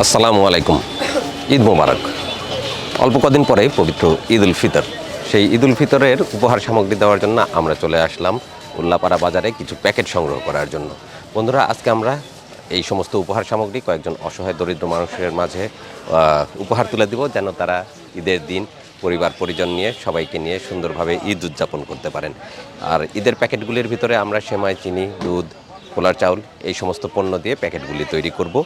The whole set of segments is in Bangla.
আসসালামু আলাইকুম। ঈদ মোবারক। অল্প কদিন পরে পবিত্র ঈদ উল ফিতর। সেই ঈদ উল ফিতরের উপহার সামগ্রী দেওয়ার জন্য আমরা চলে আসলাম উল্লাপাড়া বাজারে কিছু প্যাকেট সংগ্রহ করার জন্য। বন্ধুরা, আজকে আমরা এই সমস্ত উপহার সামগ্রী কয়েকজন অসহায় দরিদ্র মানুষের মাঝে উপহার তুলে দিব, যেন তারা ঈদের দিন পরিবার পরিজন নিয়ে সবাইকে নিয়ে সুন্দরভাবে ঈদ উদযাপন করতে পারেন। আর ঈদের প্যাকেটগুলির ভিতরে আমরা সেমাই, চিনি, দুধ, পোলার চাউল এই সমস্ত পণ্য দিয়ে প্যাকেটগুলি তৈরি করব।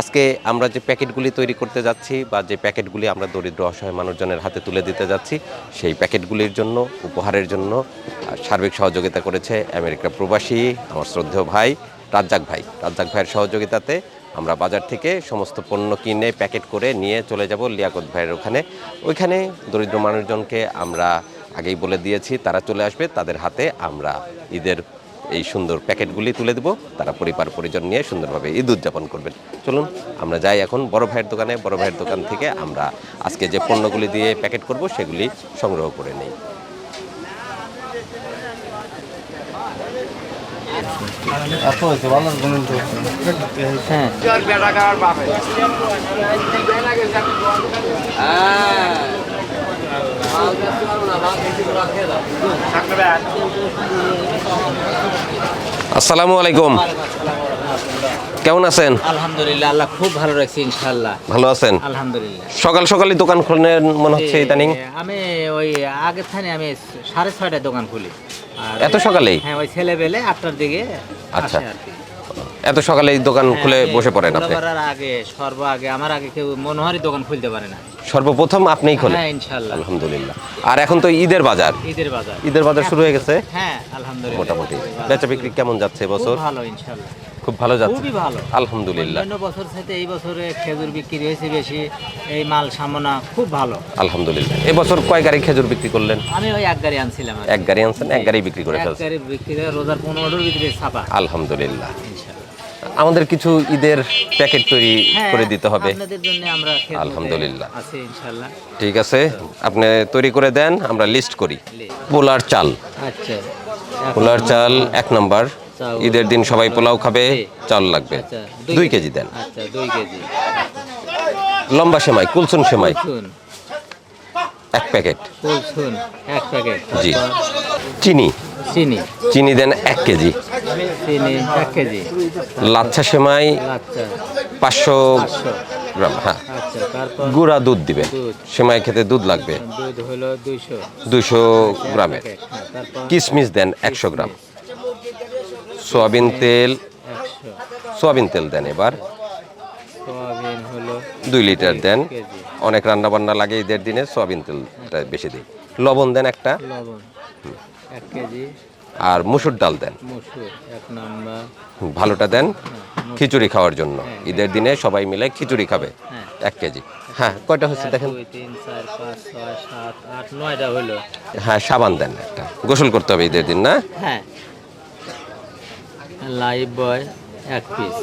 আজকে আমরা যে প্যাকেটগুলি তৈরি করতে যাচ্ছি বা যে প্যাকেটগুলি আমরা দরিদ্র অসহায় মানুষজনের হাতে তুলে দিতে যাচ্ছি, সেই প্যাকেটগুলির জন্য উপহারের জন্য সার্বিক সহযোগিতা করেছে আমেরিকা প্রবাসী আমার শ্রদ্ধেয় ভাই রাজ্জাক ভাইয়ের সহযোগিতাতে আমরা বাজার থেকে সমস্ত পণ্য কিনে প্যাকেট করে নিয়ে চলে যাব লিয়াকত ভাইয়ের ওইখানে দরিদ্র মানুষজনকে আমরা আগেই বলে দিয়েছি, তারা চলে আসবে, তাদের হাতে আমরা ঈদের এই সুন্দর প্যাকেটগুলি তুলে দেব, তারা পরিবার পরিজন নিয়ে সুন্দরভাবে ঈদ উদযাপন করবেন। চলুন আমরা যাই এখন বড় ভাইয়ের দোকান থেকে আমরা আজকে যে পণ্যগুলি দিয়ে প্যাকেট করব সেগুলি সংগ্রহ করে নেই। আসসালামু আলাইকুম, কেমন আছেন? আলহামদুলিল্লাহ, আল্লাহ খুব ভালো রাখছি, ইনশাআল্লাহ। ভালো আছেন? আলহামদুলিল্লাহ। সকাল সকালই দোকান খোলেন মনে হচ্ছে ইদানিং। আমি ওই আগের থানে আমি 6:30টায় দোকান খুলি। আর এত সকালেই? হ্যাঁ, ওই ছেলেবেলে 8টার দিকে আচ্ছা, আসে আর কি। এত সকালেই দোকান খুলে বসে পড়েন আপনি? আগে আমার আগে কেউ মনোহারি দোকান খুলতে পারে না, সর্বপ্রথম আপনিই খোলেন? হ্যাঁ, ইনশাআল্লাহ। আলহামদুলিল্লাহ। আর এখন তো ঈদের বাজার শুরু হয়ে গেছে। হ্যাঁ, আলহামদুলিল্লাহ। মোটামুটি বেচা বিক্রি কেমন যাচ্ছে এবছর? খুব ভালো, ইনশাআল্লাহ। খুব ভালো যাচ্ছে, খুবই ভালো, আলহামদুলিল্লাহ। অন্য বছর থেকে এই বছরে খেজুর বিক্রি হয়েছে বেশি, এই মাল সামনা খুব ভালো, আলহামদুলিল্লাহ। এবছর কয় গাড়ি খেজুর বিক্রি করলেন? আমি ওই এক গাড়ি আনছিলাম। এক গাড়ি আনছেন, এক গাড়ি বিক্রি করে এক ফেলছেন? গাড়ি বিক্রি করে রোজার 15টার ভিতরে ছাপা, আলহামদুলিল্লাহ। ইনশাআল্লাহ। আমাদের কিছু ঈদের প্যাকেট তৈরি করে দিতে হবে, আপনাদের জন্য আমরা আলহামদুলিল্লাহ। আছে, ইনশাআল্লাহ। ঠিক আছে, আপনি তৈরি করে দেন, আমরা লিস্ট করি। পোলার চাল, আচ্ছা, পোলার চাল 1 নম্বর। ঈদের দিন সবাই পোলাও খাবে, চাল লাগবে। আচ্ছা, 2 কেজি দেন। আচ্ছা, 2 কেজি। লম্বা সেমাই, কুলসুন সেমাই কুলসুন 1 প্যাকেট। কুলসুন 1 প্যাকেট। জি। চিনি চিনি দেন 1 কেজি। চিনি 1 কেজি। লাচ্ছা সেমাই লাচ্ছা 500 গ্রাম। হ্যাঁ, আচ্ছা, তারপর গুঁড়া দুধ দিবেন, দুধ। সেমাই খেতে দুধ লাগবে। দুধ হলো 200 200 গ্রামের। প্যাকেট। হ্যাঁ, তারপর কিশমিশ দেন 100 গ্রাম। সোয়াবিন তেল 100। সোয়াবিন তেল দেন এবার সোয়াবিন হলো 2 লিটার দেন। কেজি। অনেক রান্না বান্না লাগে ঈদের দিনে, সোয়াবিন তেলটা বেশি দিন। লবণ দেন একটা, লবণ 1 কেজি। আর মুসুর ডাল দেন, মসুর 1 নাম্বার। ভালোটা দেন খিচুড়ি খাওয়ার জন্য। ঈদের দিনে সবাই মিলে খিচুড়ি খাবে। হ্যাঁ। 1 কেজি। হ্যাঁ, কয়টা হচ্ছে 1 দেখেন? 2 3 4 5 6 7 8 9টা হলো। হ্যাঁ, সাবান দেন একটা, গোসল করতে হবে ঈদের দিন না? হ্যাঁ, লাইফ বয় 1 পিস।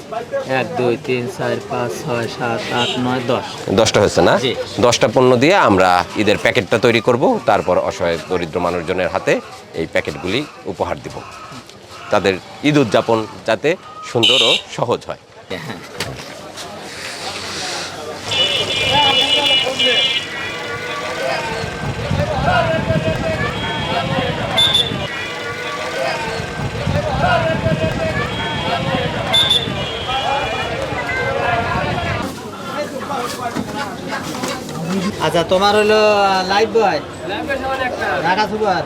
1 2 3 4 5 6 7 8 9 10। 10টা হচ্ছে না? জি। 10টা পণ্য দিয়ে আমরা ঈদের প্যাকেটটা তৈরি করব, তারপর অসহায় দরিদ্র মানুষজনের হাতে এই প্যাকেটগুলি উপহার দিব, তাদের ঈদ উদযাপন যাতে সুন্দর ও সহজ হয়। হ্যাঁ, আচ্ছা, তোমার হলো লাইফ বয়, ঢাকা সুপার,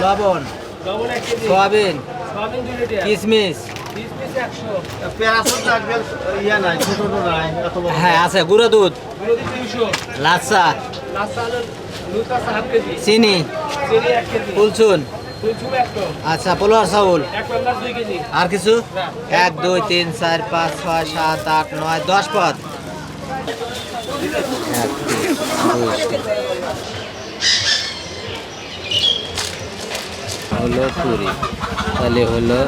লবণ, সোয়াবিন, কিশমিশ, হ্যাঁ আছে, গুঁড়ো দুধ, লাচ্ছা, চিনি, কুলসুন, আচ্ছা, পোলার চাউল, আর কিছু? 1 2 3 4 5 6 7 8 9 10 পদ। হলো পুরি, তাহলে হলো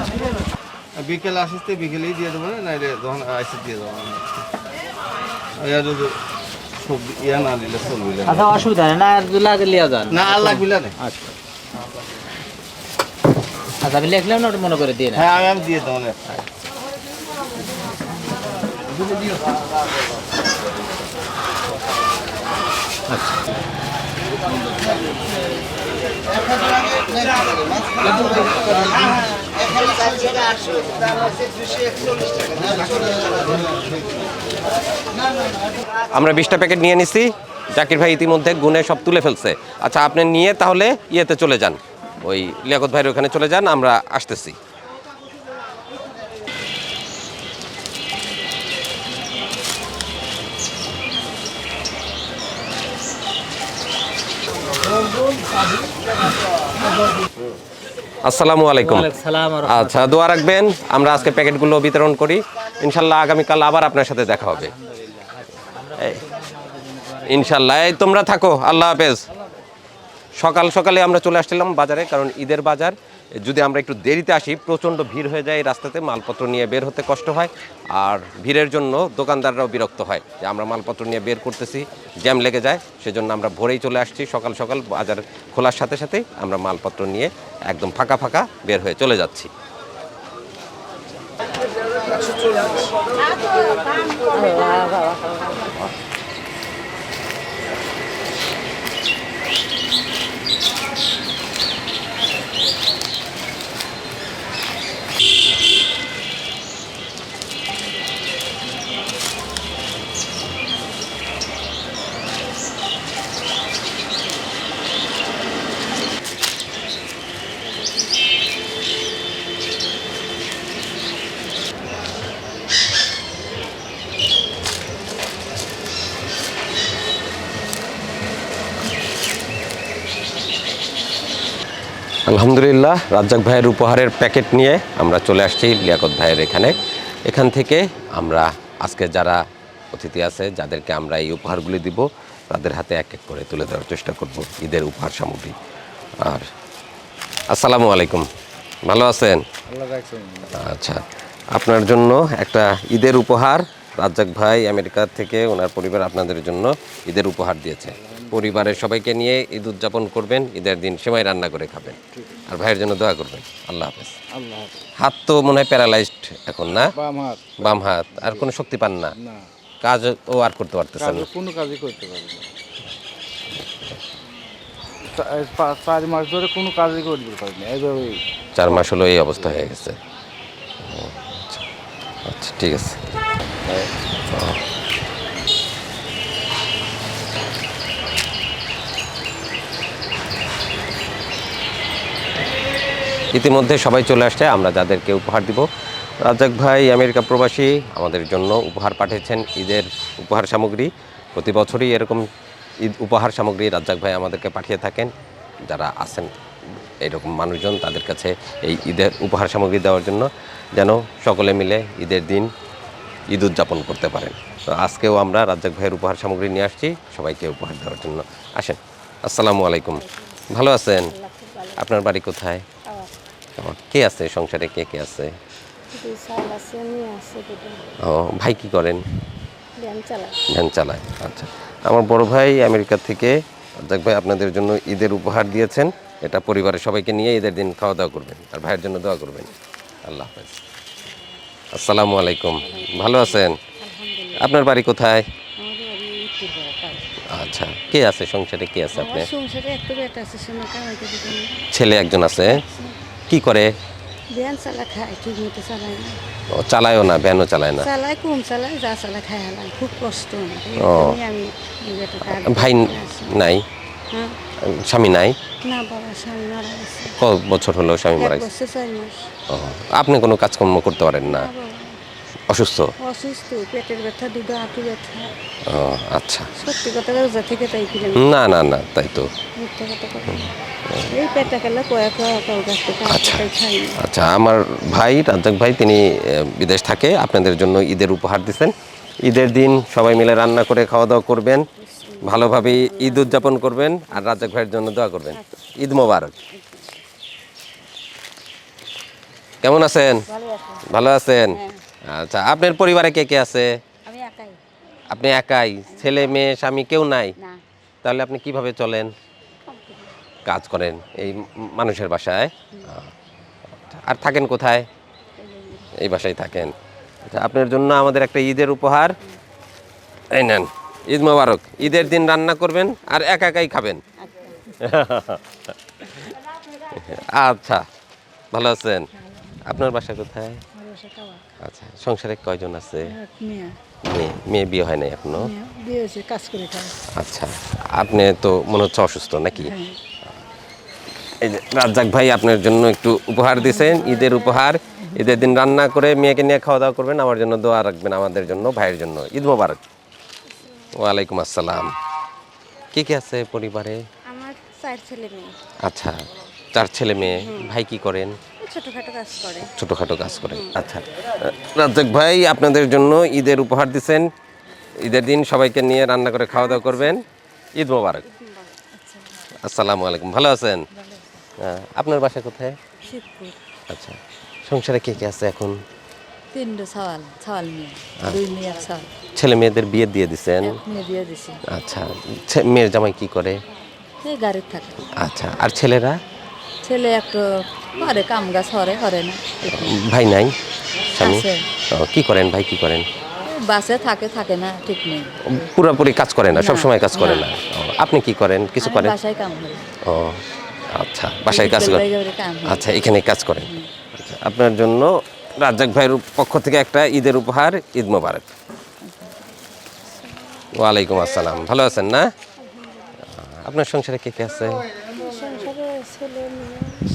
বিকেল আসতে বিকেলেই দিয়ে দেবো না, যখন আসতে দিয়ে দেবো সবজি ইয়া না দিলে চলবে না। আচ্ছা, অসুবিধা নেই, না লাগে লিয়া যান, না আর লাগবে না। আচ্ছা আচ্ছা, আমি লিখলাম না, ওটা মনে করে দিয়ে না। হ্যাঁ, আমি দিয়ে দেবো না। আমরা 20টা প্যাকেট নিয়ে নিছি। জাকির ভাই ইতিমধ্যে গুনে সব তুলে ফেলছে। আচ্ছা, আপনি নিয়ে তাহলে ইয়েতে চলে যান, ওই লিয়াকত ভাইয়ের ওখানে চলে যান, আমরা আসতেছি। আসসালামু আলাইকুম। আচ্ছা, দোয়া রাখবেন, আমরা আজকে প্যাকেটগুলো বিতরণ করি। ইনশাল্লাহ আগামীকাল আবার আপনার সাথে দেখা হবে। ইনশাল্লাহ। এই তোমরা থাকো, আল্লাহ হাফেজ। সকাল সকালে আমরা চলে আসছিলাম বাজারে, কারণ ঈদের বাজার। যদি আমরা একটু দেরিতে আসি প্রচণ্ড ভিড় হয়ে যায় এই রাস্তাতে, মালপত্র নিয়ে বের হতে কষ্ট হয়। আর ভিড়ের জন্য দোকানদাররাও বিরক্ত হয় যে আমরা মালপত্র নিয়ে বের করতেছি, জ্যাম লেগে যায়। সেজন্য আমরা ভোরেই চলে আসছি, সকাল সকাল বাজার খোলার সাথে সাথেই আমরা মালপত্র নিয়ে একদম ফাঁকা ফাঁকা বের হয়ে চলে যাচ্ছি। আলহামদুলিল্লাহ, রাজ্জাক ভাইয়ের উপহারের প্যাকেট নিয়ে আমরা চলে আসছি লিয়াকত ভাইয়ের এখানে। এখান থেকে আমরা আজকে যারা অতিথি আছে, যাদেরকে আমরা এই উপহারগুলি দিব, তাদের হাতে এক এক করে তুলে দেওয়ার চেষ্টা করব ঈদের উপহার সামগ্রী। আর আসসালামু আলাইকুম, ভালো আছেন? আচ্ছা, আপনার জন্য একটা ঈদের উপহার রাজ্জাক ভাই আমেরিকা থেকে ওনার পরিবার আপনাদের জন্য ঈদের উপহার দিয়েছে। পরিবারের সবাইকে নিয়ে ঈদ উদযাপন করবেন, ঈদের দিন সেমাই রান্না করে খাবেন, আর ভাইয়ের জন্য দোয়া করবেন। আল্লাহ হাফেজ। হাত তো মনে হয় প্যারালাইজড এখন, না? বাম হাত, আর কোনো শক্তি পান না, কাজ ও আর করতে পারতেছেন না? কোনো কাজই করতে পারি না, 4 মাস ধরে কোনো কাজই করতে পারি না, এইভাবে 4 মাস হলো এই অবস্থা হয়ে গেছে। আচ্ছা, ঠিক আছে। ইতিমধ্যে সবাই চলে আসছে, আমরা যাদেরকে উপহার দিব। রাজ্জাক ভাই আমেরিকা প্রবাসী, আমাদের জন্য উপহার পাঠিয়েছেন ঈদের উপহার সামগ্রী। প্রতি বছরই এরকম ঈদ উপহার সামগ্রী রাজ্জাক ভাই আমাদেরকে পাঠিয়ে থাকেন। যারা আছেন এইরকম মানুষজন, তাদের কাছে এই ঈদের উপহার সামগ্রী দেওয়ার জন্য, যেন সকলে মিলে ঈদের দিন ঈদ উদযাপন করতে পারেন। তো আজকেও আমরা রাজ্জাক ভাইয়ের উপহার সামগ্রী নিয়ে আসছি সবাইকে উপহার দেওয়ার জন্য। আসেন। আসসালামু আলাইকুম, ভালো আছেন? আপনার বাড়ি কোথায়? কে আছে সংসারে, কে কে আছে? ও, ভাই কি করেন? ভ্যান চালায়। আচ্ছা, আমার বড় ভাই আমেরিকা থেকে রাজ্জাক ভাই আপনাদের জন্য ঈদের উপহার দিয়েছেন। এটা পরিবারের সবাইকে নিয়ে ঈদের দিন খাওয়া দাওয়া করবেন, আর ভাইয়ের জন্য দোয়া করবেন। আল্লাহ হাফেজ। আসসালামু আলাইকুম, ভালো আছেন? আপনার বাড়ি কোথায়? আচ্ছা, কে আছে সংসারে, কে আছে আপনার? ছেলে একজন আছে, কি করে? ভ্যান চালা খায়, ঠিক মতো চালায় না। ও, চালায়ও না, ভ্যানও চালায় না? চালায়, কম চালায়, যা চালায় খায় হালায়, খুব কষ্ট। ও, আমি ভাই নাই? হ্যাঁ, স্বামী নাই? না বাবা, স্বামী মারা গেছে। কত বছর হলো স্বামী মারা 1 গেছে? বছর 4 মাস। ও, আপনি কোনো কাজকর্ম করতে পারেন না? না বাবা, অসুস্থ? অসুস্থ, পেটের ব্যথা, দুটো হাঁটু ব্যথা। ও আচ্ছা। সত্যি কথা রোজা থেকে তাই ফিরে না না না, তাই তো। মিথ্যা কথা কথা। এই পেটটা খেলে কয়েক কাউ কাছতে আচ্ছা খাই না। আচ্ছা, আমার ভাই রাজ্জাক ভাই তিনি বিদেশ থাকে, আপনাদের জন্য ঈদের উপহার দিচ্ছেন। ঈদের দিন সবাই মিলে রান্না করে খাওয়া দাওয়া করবেন, ভালোভাবে ঈদ উদযাপন করবেন, আর রাজ্জাক ভাইয়ের জন্য দোয়া করবেন। ঈদ মোবারক। কেমন আছেন? ভালো আছেন? আচ্ছা, আপনার পরিবারে কে কে আছে? আমি একাই। আপনি একাই? ছেলে মেয়ে স্বামী কেউ নাই? না। তাহলে আপনি কিভাবে চলেন? কাজ করেন এই মানুষের বাসায়? আর থাকেন কোথায়? এই বাসায় থাকেন। আচ্ছা, আপনার জন্য আমাদের একটা ঈদের উপহার। এই নেন, ঈদ মোবারক। ঈদের দিন রান্না করবেন আর একা একাই খাবেন। আচ্ছা, ভালো আছেন? আপনার বাসা কোথায়? আচ্ছা, সংসারে কয়জন আছে? মেয়ে বিয়ে হয় নাই এখনো? কাজ করে খায়। আচ্ছা, আপনি তো মনে হচ্ছে অসুস্থ নাকি? এই যে রাজ্জাক ভাই আপনার জন্য একটু উপহার দিয়েছেন, ঈদের উপহার। ঈদের দিন রান্না করে মেয়েকে নিয়ে খাওয়া দাওয়া করবেন, আমার জন্য দোয়া রাখবেন, আমাদের জন্য, ভাইয়ের জন্য। ঈদ মোবারক। ওয়ালাইকুম আসসালাম। কে কে আছে পরিবারে? আমার 4 ছেলে মেয়ে, আচ্ছা, 4 ছেলে মেয়ে। ভাই কি করেন? ছোটখাটো কাজ করে। ছোটোখাটো কাজ করেন। আচ্ছা, রাজ্জাক ভাই আপনাদের জন্য ঈদের উপহার দিয়েছেন। ঈদের দিন সবাইকে নিয়ে রান্না করে খাওয়া দাওয়া করবেন। ঈদ মোবারক। আসসালামু আলাইকুম। ভালো আছেন? আপনার বাসা কোথায়? শিবপুর। আচ্ছা, সংসারে কে কে আছে এখন? 3 ছাওয়াল মেয়ে, 2 মেয়ে 1 ছাওয়াল। ছেলে মেয়েদের বিয়ে দিয়ে দিছেন? মেয়ে বিয়ে দিছি। আচ্ছা, মেয়ের জামাই কি করে? এই গাড়ির থাকে। আচ্ছা, আর ছেলেরা? ছেলে একটু করে কাম গাছ করে না। ভাই নাই? স্বামী? আছে। ও, কি করেন ভাই, কি করেন? বাসে থাকে না, ঠিক নেই। পুরোপুরি কাজ করে না, সব না, সময় কাজ করে না। না। ও, আপনি কি করেন? কিছু আমি করেন? বাসায় কাম করি। ও আচ্ছা, বাসায় কাজ করেন। কাম হয়। আচ্ছা, এখানে কাজ করেন। আচ্ছা, আপনার জন্য রাজ্জাক ভাইয়ের পক্ষ থেকে একটা ঈদের উপহার। ঈদ মোবারক। ওয়ালাইকুম আসসালাম। ভালো আছেন না? আপনার সংসারে কে কে আছে?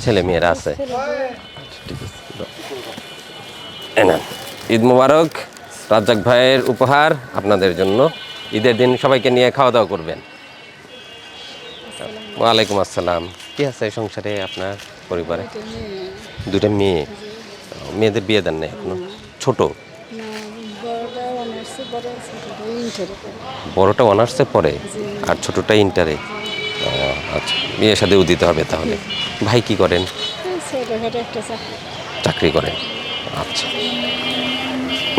ছেলে মেয়েরা আছে। আচ্ছা, ঠিক আছে। এই নেন, ঈদ মোবারক। রাজ্জাক ভাইয়ের উপহার আপনাদের জন্য। ঈদের দিন সবাইকে নিয়ে খাওয়া দাওয়া করবেন। ওয়ালাইকুম আসসালাম। কি আছে সংসারে আপনার পরিবারে? 2টা মেয়ে। মেয়েদের বিয়ে দেন না এখনো? ছোট? বড়টা অনার্সে পড়ে আর ছোটটা ইন্টারে। ও আচ্ছা, বিয়ে শাদিও দিতে হবে তাহলে। ভাই কি করেন? চাকরি করেন। আচ্ছা,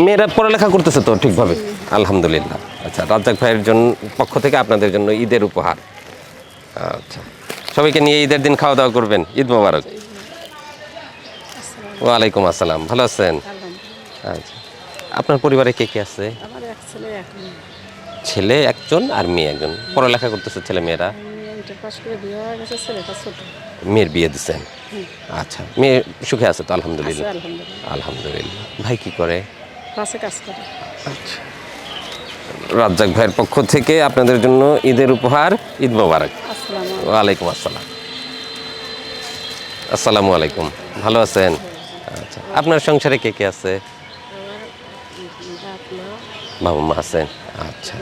মেয়েরা পড়ালেখা করতেছে তো ঠিকভাবে? আলহামদুলিল্লাহ। আচ্ছা, রাজ্জাক ভাইয়ের জন্য পক্ষ থেকে আপনাদের জন্য ঈদের উপহার। আচ্ছা, সবাইকে নিয়ে ঈদের দিন খাওয়া দাওয়া করবেন। ঈদ মোবারক। ওয়ালাইকুম আসসালাম। ভালো আছেন? আচ্ছা, আপনার পরিবারে কে কে আছে? আমার 1 ছেলে 1 মেয়ে। ছেলে একজন আর মেয়ে একজন। পড়ালেখা করতেছে ছেলে মেয়েরা? ইন্টার পাস করে বিয়ে হয়ে গেছে, ছেলেটা ছোট। মেয়ের বিয়ে দিচ্ছেন? আচ্ছা, মেয়ে সুখে আছে তো? আলহামদুলিল্লাহ। আলহামদুলিল্লাহ। আলহামদুলিল্লাহ। ভাই কি করে? বাসে কাজ করে। আচ্ছা, রাজ্জাক ভাইয়ের পক্ষ থেকে আপনাদের জন্য ঈদের উপহার। ঈদ মোবারক। আসসালামু ওয়ালাইকুম আসসালাম। আসসালামু আলাইকুম। ভালো আছেন? আচ্ছা, আপনার সংসারে কে কে আছে? বাবা মা আছেন? আচ্ছা,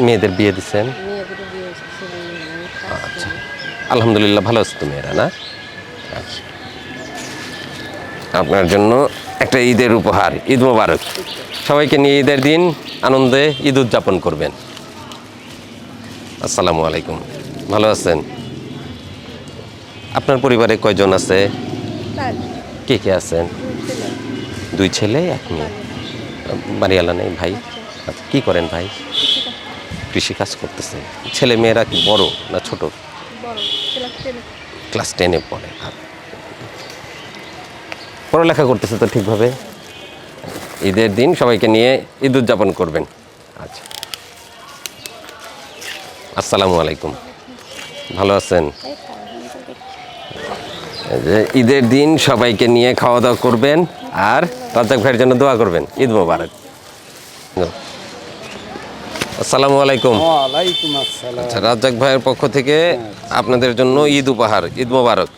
মেয়েদের বিয়ে দিচ্ছেন? আচ্ছা, আলহামদুলিল্লাহ। ভালো আছে তো মেয়েরা না? আচ্ছা, আপনার জন্য একটা ঈদের উপহার। ঈদ মোবারক। সবাইকে নিয়ে ঈদের দিন আনন্দে ঈদ উদযাপন করবেন। আসসালামু আলাইকুম। ভালো আছেন? আপনার পরিবারে কয়জন আছে? কে কে আছেন? 2 ছেলে 1 মেয়ে। বাড়িওয়ালা নেই ভাই? আচ্ছা, কি করেন ভাই? কৃষি কাজ করতেছে। ছেলে মেয়েরা কি বড় না ছোট? ক্লাস 10-এ পড়ে। পড়ালেখা করতেছে তো ঠিকভাবে? ঈদের দিন সবাইকে নিয়ে ঈদ উদযাপন করবেন। আচ্ছা, আসসালামু আলাইকুম। ভালো আছেন? এই যে ঈদের দিন সবাইকে নিয়ে খাওয়া দাওয়া করবেন আর রাজ্জাক ভাইয়ের জন্য দোয়া করবেন। ঈদ মোবারক। আসসালামু আলাইকুম। ওয়ালাইকুম আসসালাম। আচ্ছা, রাজ্জাক ভাইয়ের পক্ষ থেকে আপনাদের জন্য ঈদ উপহার। ঈদ মোবারক।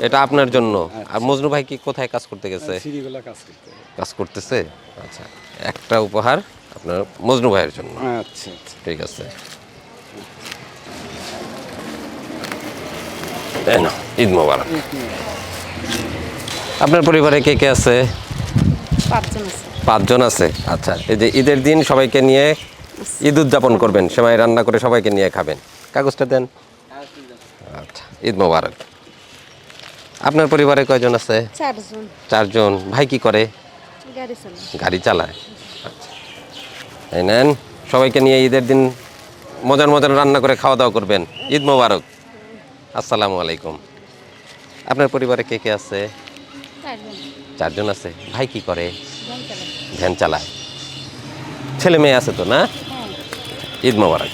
এটা আপনার জন্য। আর মজনু ভাই কি কোথায় কাজ করতে গেছে? সিঁড়িগুলা কাজ করতে। কাজ করতেছে? আচ্ছা, একটা উপহার আপনার মজনু ভাইয়ের জন্য। আচ্ছা আচ্ছা। ঠিক আছে। এই নাও, ঈদ মোবারক। আপনার পরিবারে কে কে আছে? 5 জন আছে। 5 জন আছে। আচ্ছা, এই যে ঈদের দিন সবাইকে নিয়ে ঈদ উদযাপন করবেন, সেমাই রান্না করে সবাইকে নিয়ে খাবেন। কাগজটা দেন। আচ্ছা, ঈদ মোবারক। আপনার পরিবারে কয়জন আছে? 4 জন। 4 জন। ভাই কি করে? গাড়ি চালায়। গাড়ি চালায়। আচ্ছা, এই নেন, সবাইকে নিয়ে ঈদের দিন মজার মজার রান্না করে খাওয়া দাওয়া করবেন। ঈদ মোবারক। আসসালামু আলাইকুম। আপনার পরিবারে কে কে আছে? 4 জন। 4 জন আছে। ভাই কি করে? গাড়ি চালায়। ভ্যান চালায়। ছেলে মেয়ে আছে তো না? ঈদ মোবারক।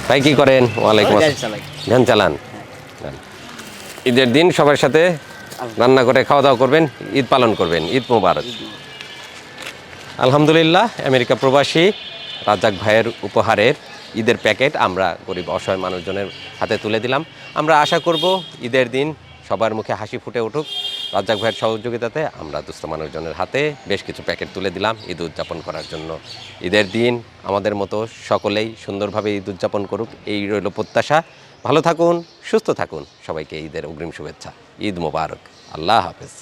ভাই কি করেন? ওয়ালাইকুম আসসালাম। ভ্যান চালান। ঈদের দিন সবার সাথে রান্না করে খাওয়া দাওয়া করবেন, ঈদ পালন করবেন। ঈদ মোবারক। আলহামদুলিল্লাহ, আমেরিকা প্রবাসী রাজ্জাক ভাইয়ের উপহারের ঈদের প্যাকেট আমরা গরিব অসহায় মানুষজনের হাতে তুলে দিলাম। আমরা আশা করব ঈদের দিন সবার মুখে হাসি ফুটে উঠুক। রাজ্জাক ভাইয়ের সহযোগিতাতে আমরা দুস্থ মানুষজনের হাতে বেশ কিছু প্যাকেট তুলে দিলাম ঈদ উদযাপন করার জন্য। ঈদের দিন আমাদের মতো সকলেই সুন্দরভাবে ঈদ উদযাপন করুক, এই রইল প্রত্যাশা। ভালো থাকুন, সুস্থ থাকুন। সবাইকে ঈদের অগ্রিম শুভেচ্ছা। ঈদ মোবারক। আল্লাহ হাফেজ।